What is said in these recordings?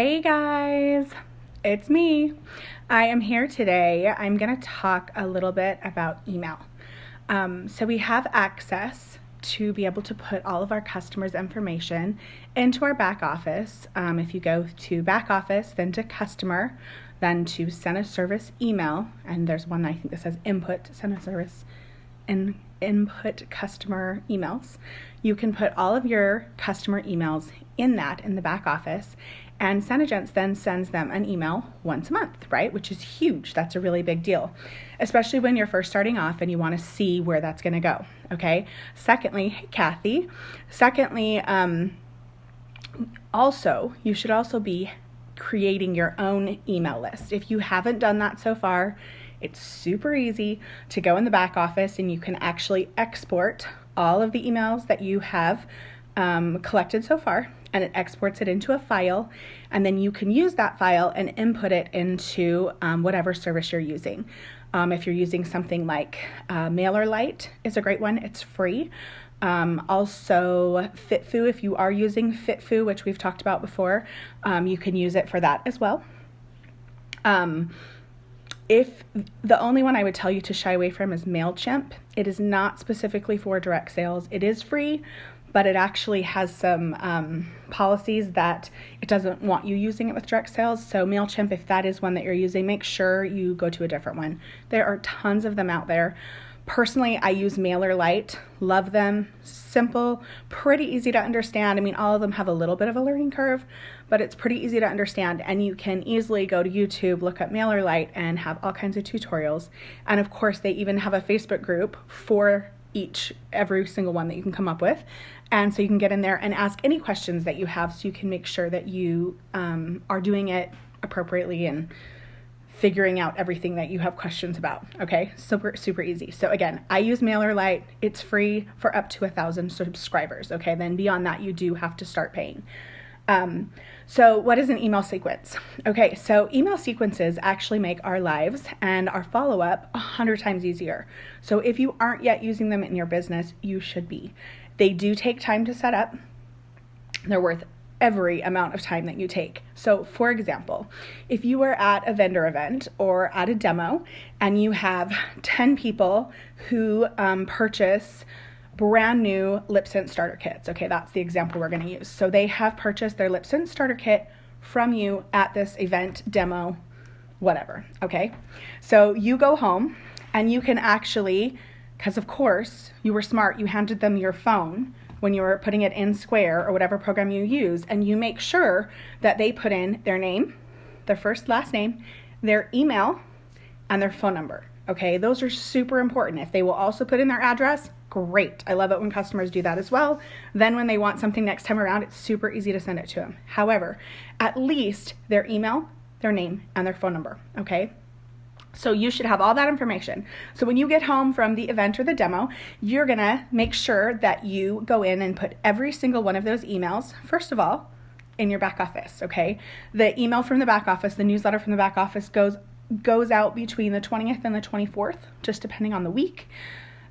Hey guys, it's me. I am here today. I'm going to talk a little bit about email. So we have access to be able to put all of our customers' information into our back office. If you go to back office, then to customer, then to send a service email, and there's one I think that says input, send a service, and input customer emails. You can put all of your customer emails in the back office, and SeneGence then sends them an email once a month, right? Which is huge. That's a really big deal, especially when you're first starting off and you want to see where that's going to go, okay? Secondly, hey, Kathy. Secondly, you should also be creating your own email list. If you haven't done that so far, it's super easy to go in the back office and you can actually export all of the emails that you have collected so far, and it exports it into a file, and then you can use that file and input it into whatever service you're using. If you're using something like MailerLite is a great one, it's free. Also FitFu, if you are using FitFu, which we've talked about before, you can use it for that as well. If the only one I would tell you to shy away from is MailChimp. It is not specifically for direct sales. It is free, but it actually has some policies that it doesn't want you using it with direct sales. So MailChimp, if that is one that you're using, make sure you go to a different one. There are tons of them out there. Personally, I use MailerLite, love them, simple, pretty easy to understand. I mean, all of them have a little bit of a learning curve, but it's pretty easy to understand, and you can easily go to YouTube, look up MailerLite, and have all kinds of tutorials. And of course, they even have a Facebook group for every single one that you can come up with. And so you can get in there and ask any questions that you have, so you can make sure that you are doing it appropriately and figuring out everything that you have questions about. Okay, super, super easy. So again, I use MailerLite. It's free for up to 1,000 subscribers. Okay, then beyond that, you do have to start paying. So what is an email sequence? Okay, so email sequences actually make our lives and our follow-up 100 times easier. So if you aren't yet using them in your business, you should be. They do take time to set up. They're worth every amount of time that you take. So for example, if you were at a vendor event or at a demo and you have 10 people who purchase brand new lip scent starter kits. Okay, that's the example we're going to use. So they have purchased their lip scent starter kit from you at this event, demo, whatever. Okay, so you go home and you can actually, because of course you were smart, you handed them your phone when you were putting it in Square or whatever program you use, and you make sure that they put in their name, their first, last name, their email, and their phone number. Okay, those are super important. If they will also put in their address, great. I love it when customers do that as well. Then when they want something next time around, it's super easy to send it to them. However, at least their email, their name, and their phone number, okay? So you should have all that information. So when you get home from the event or the demo, you're gonna make sure that you go in and put every single one of those emails, first of all, in your back office, okay? The email from the back office, the newsletter from the back office goes out between the 20th and the 24th, just depending on the week.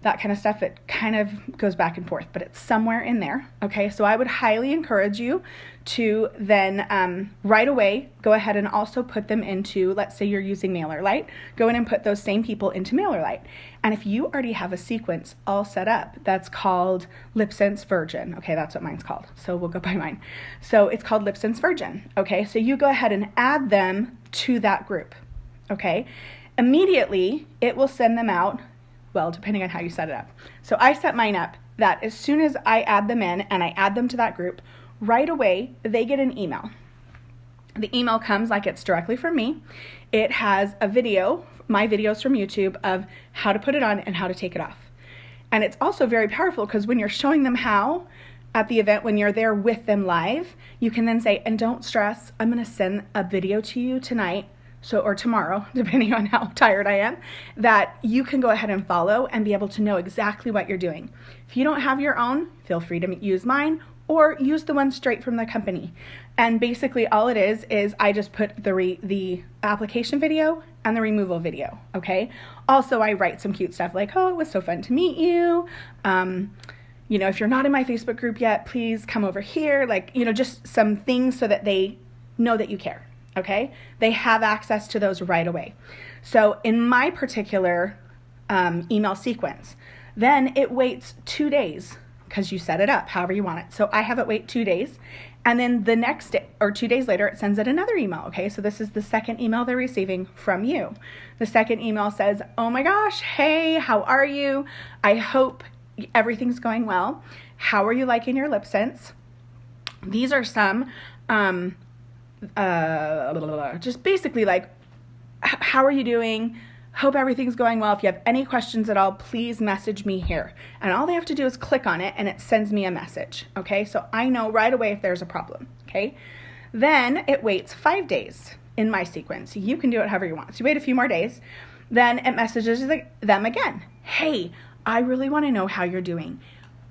That kind of stuff, it kind of goes back and forth, but it's somewhere in there, okay? So I would highly encourage you to then right away go ahead and also put them into, let's say you're using MailerLite, go in and put those same people into MailerLite. And if you already have a sequence all set up, that's called LipSense Virgin, okay? That's what mine's called, so we'll go by mine. So it's called LipSense Virgin, okay? So you go ahead and add them to that group, okay? Immediately, it will send them out, well, depending on how you set it up. So I set mine up that as soon as I add them in and I add them to that group, right away, they get an email. The email comes like it's directly from me. It has a video, my videos from YouTube, of how to put it on and how to take it off. And it's also very powerful because when you're showing them how at the event, when you're there with them live, you can then say, and don't stress, I'm gonna send a video to you tonight, or tomorrow, depending on how tired I am, that you can go ahead and follow and be able to know exactly what you're doing. If you don't have your own, feel free to use mine or use the one straight from the company. And basically all it is I just put the application video and the removal video, okay? Also, I write some cute stuff like, oh, it was so fun to meet you. If you're not in my Facebook group yet, please come over here. Just some things so that they know that you care, okay? They have access to those right away. So in my particular email sequence, then it waits 2 days because you set it up however you want it. So I have it wait 2 days, and then the next day or 2 days later, it sends it another email. Okay, so this is the second email they're receiving from you. The second email says, oh my gosh, hey, how are you? I hope everything's going well. How are you liking your lip scents? These are some, just basically like, how are you doing? Hope everything's going well. If you have any questions at all, please message me here. And all they have to do is click on it and it sends me a message. Okay, so I know right away if there's a problem. Okay, then it waits 5 days in my sequence. You can do it however you want. So you wait a few more days, then it messages them again. Hey, I really want to know how you're doing.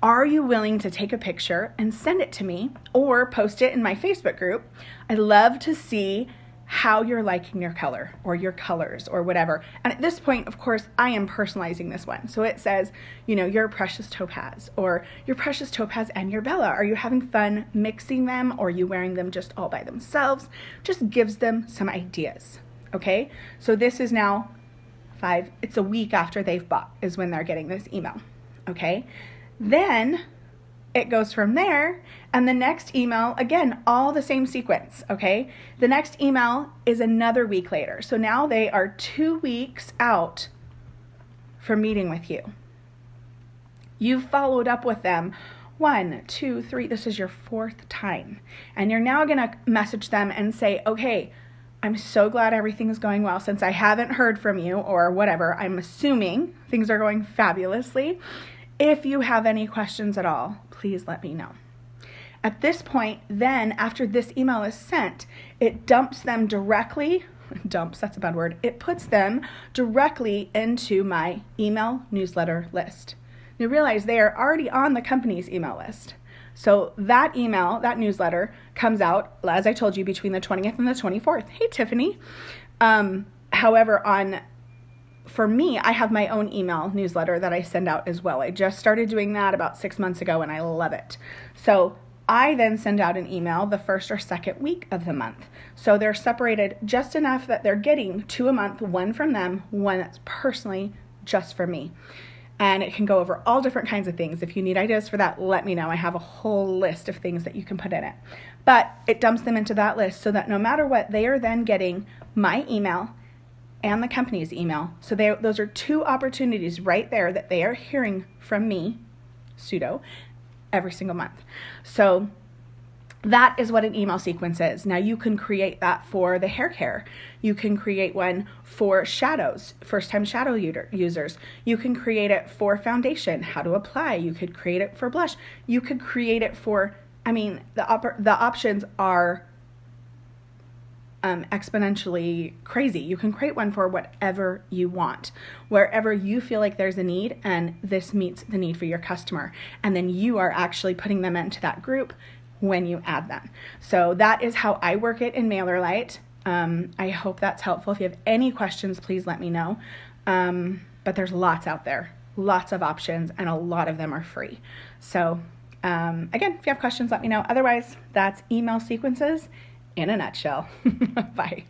Are you willing to take a picture and send it to me or post it in my Facebook group? I'd love to see how you're liking your color or your colors or whatever. And at this point, of course, I am personalizing this one. So it says, you know, your precious topaz or your precious topaz and your Bella. Are you having fun mixing them or are you wearing them just all by themselves? Just gives them some ideas. Okay. So this is now it's a week after they've bought is when they're getting this email. Okay. Then it goes from there, and the next email, again, all the same sequence, okay? The next email is another week later. So now they are 2 weeks out from meeting with you. You've followed up with them 1, 2, 3, this is your 4th time. And you're now gonna message them and say, okay, I'm so glad everything is going well. Since I haven't heard from you or whatever, I'm assuming things are going fabulously. If you have any questions at all, please let me know. At this point, then, after this email is sent, it dumps them directly, that's a bad word, it puts them directly into my email newsletter list. You realize they are already on the company's email list. So that email, that newsletter, comes out, as I told you, between the 20th and the 24th. Hey, Tiffany. However, for me, I have my own email newsletter that I send out as well. I just started doing that about 6 months ago and I love it. So I then send out an email the first or second week of the month. So they're separated just enough that they're getting 2 a month, one from them, one that's personally just for me. And it can go over all different kinds of things. If you need ideas for that, let me know. I have a whole list of things that you can put in it. But it dumps them into that list so that no matter what, they are then getting my email and the company's email. So those are 2 opportunities right there that they are hearing from me, pseudo, every single month. So that is what an email sequence is. Now you can create that for the hair care. You can create one for shadows, first-time shadow users. You can create it for foundation, how to apply. You could create it for blush. You could create it for, the options are exponentially crazy. You can create one for whatever you want, wherever you feel like there's a need and this meets the need for your customer. And then you are actually putting them into that group when you add them. So that is how I work it in MailerLite. I hope that's helpful. If you have any questions, please let me know. But there's lots out there, lots of options, and a lot of them are free. So again, if you have questions, let me know. Otherwise, that's email sequences in a nutshell. Bye.